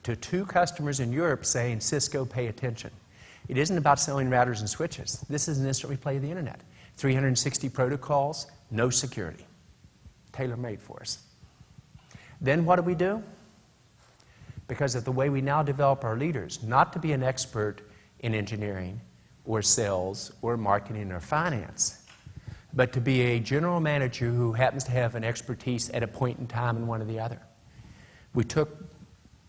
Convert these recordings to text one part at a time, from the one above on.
to 2 customers in Europe saying, Cisco, pay attention. It isn't about selling routers and switches. This is an instant replay of the internet. 360 protocols, no security. Tailor-made for us. Then what do? Because of the way we now develop our leaders, not to be an expert in engineering or sales or marketing or finance, but to be a general manager who happens to have an expertise at a point in time in one or the other. We took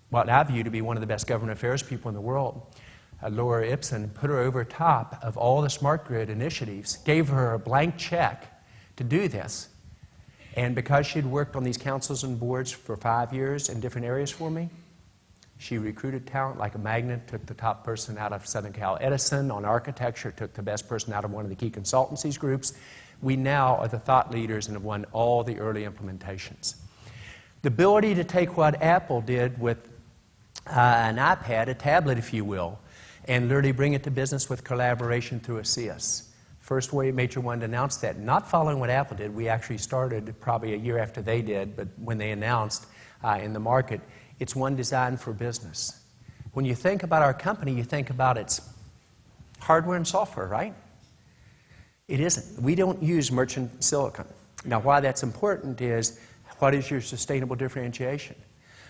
what I view to be one of the best government affairs people in the world, Laura Ibsen, put her over top of all the smart grid initiatives, gave her a blank check to do this. And because she'd worked on these councils and boards for 5 years in different areas for me, she recruited talent like a magnet, took the top person out of Southern Cal Edison on architecture, took the best person out of one of the key consultancies groups. We now are the thought leaders and have won all the early implementations. The ability to take what Apple did with an iPad, a tablet if you will, and literally bring it to business with collaboration through a CS. First major one to announce that. Not following what Apple did, we actually started probably a year after they did, but when they announced in the market, it's one designed for business. When you think about our company, you think about its hardware and software, right? It isn't. We don't use merchant silicon. Now, why that's important is, what is your sustainable differentiation?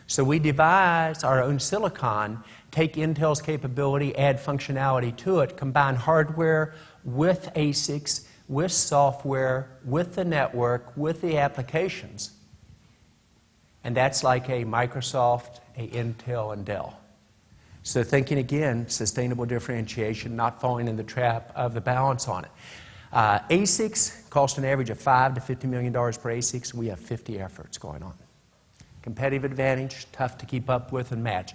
So we devise our own silicon, take Intel's capability, add functionality to it, combine hardware with ASICs, with software, with the network, with the applications. And that's like a Microsoft, a Intel, and Dell. So thinking again, sustainable differentiation, not falling in the trap of the balance on it. ASICs cost an average of $5 to $50 million per ASICs. We have 50 efforts going on. Competitive advantage, tough to keep up with and match.